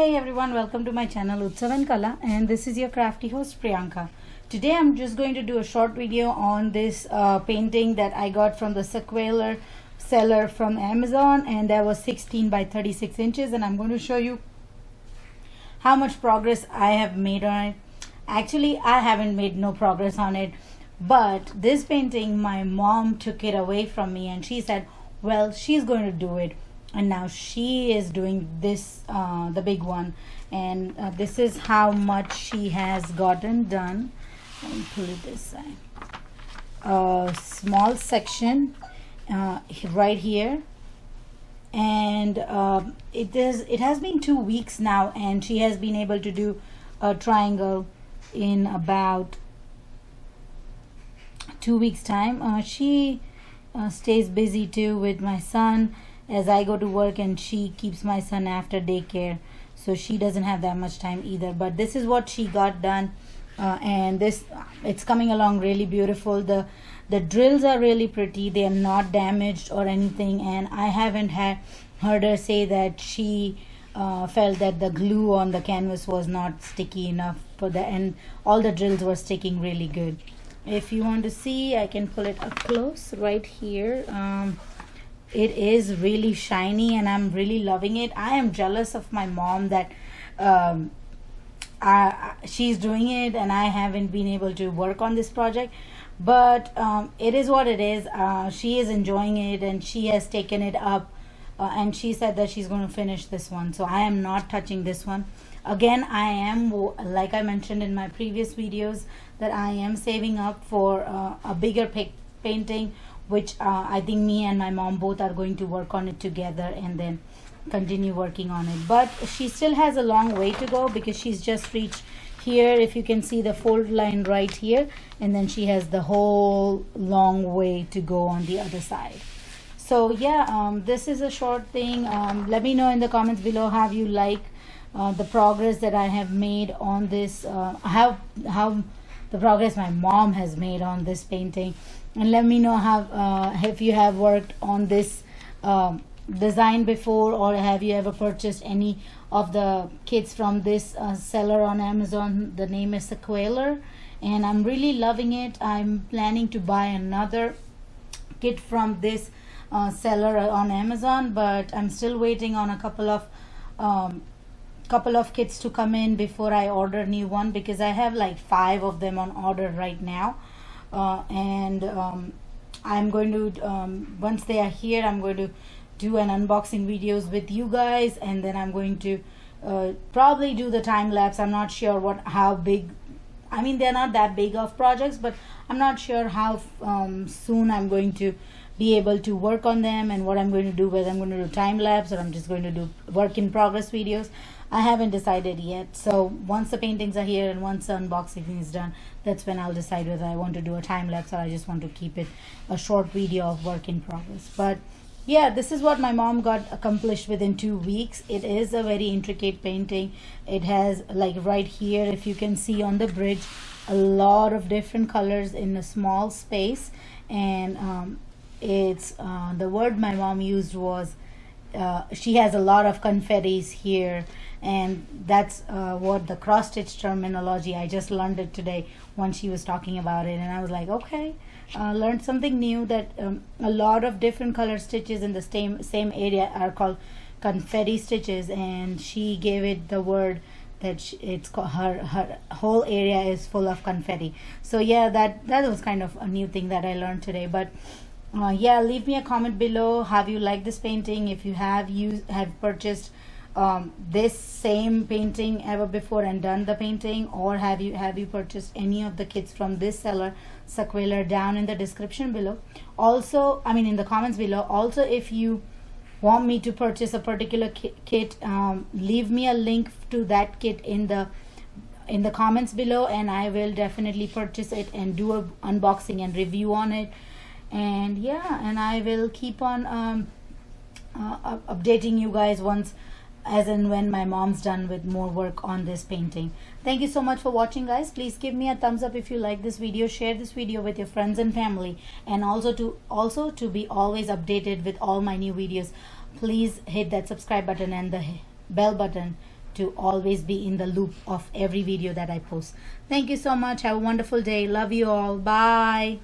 Hey everyone, welcome to my channel Utsav and Kala, and this is your crafty host Priyanka. Today I'm just going to do a short video on this painting that I got from the Sequeller seller from Amazon, and that was 16 by 36 inches, and I'm going to show you how much progress I have made on it. Actually, I haven't made no progress on it, but this painting, my mom took it away from me and she said, well, she's going to do it. And now she is doing this, the big one, and this is how much she has gotten done. Let me pull it this side. A small section right here, and it has been 2 weeks now, and she has been able to do a triangle in about 2 weeks time. She stays busy too with my son as I go to work, and she keeps my son after daycare, so she doesn't have that much time either. But this is what she got done, and it's coming along really beautiful. The drills are really pretty. They are not damaged or anything, and I haven't heard her say that she felt that the glue on the canvas was not sticky enough for the, and all the drills were sticking really good. If you want to see, I can pull it up close right here. It is really shiny and I'm really loving it. I am jealous of my mom that she's doing it and I haven't been able to work on this project, but it is what it is. She is enjoying it and she has taken it up, and she said that she's going to finish this one, so I am not touching this one. Again, I am, like I mentioned in my previous videos, that I am saving up for a bigger painting, which I think me and my mom both are going to work on it together and then continue working on it. But she still has a long way to go because she's just reached here. If you can see the fold line right here, and then she has the whole long way to go on the other side. So yeah, this is a short thing. Let me know in the comments below how you like the progress that I have made on this, how the progress my mom has made on this painting, and let me know how if you have worked on this design before, or have you ever purchased any of the kits from this seller on Amazon. The name is Sequeller, and I'm really loving it. I'm planning to buy another kit from this seller on Amazon, but I'm still waiting on a couple of kits to come in before I order new one, because I have like 5 of them on order right now. I'm going to once they are here, I'm going to do an unboxing videos with you guys, and then I'm going to probably do the time lapse. I'm not sure how big, I mean, they're not that big of projects, but I'm not sure how soon I'm going to be able to work on them and what I'm going to do, whether I'm going to do time lapse or I'm just going to do work in progress videos. I haven't decided yet. So once the paintings are here and once the unboxing is done, that's when I'll decide whether I want to do a time lapse or I just want to keep it a short video of work in progress. But yeah, this is what my mom got accomplished within 2 weeks. It is a very intricate painting. It has, like right here, if you can see on the bridge, a lot of different colors in a small space, and it's the word my mom used was she has a lot of confettis here, and that's what the cross stitch terminology. I just learned it today when she was talking about it, and I was like, okay, learned something new, that a lot of different color stitches in the same area are called confetti stitches, and she gave it the word that it's called, her whole area is full of confetti. So yeah, that was kind of a new thing that I learned today. But yeah, leave me a comment below. Have you liked this painting? If you have purchased this same painting ever before and done the painting, or have you purchased any of the kits from this seller Sequeller, down in the description below. Also, I mean in the comments below. Also, if you want me to purchase a particular kit, leave me a link to that kit in the comments below, and I will definitely purchase it and do a unboxing and review on it. And yeah, and I will keep on updating you guys once, as and when my mom's done with more work on this painting. Thank you so much for watching, guys. Please give me a thumbs up if you like this video, share this video with your friends and family, and also to be always updated with all my new videos, please hit that subscribe button and the bell button to always be in the loop of every video that I post. Thank you so much. Have a wonderful day. Love you all. Bye.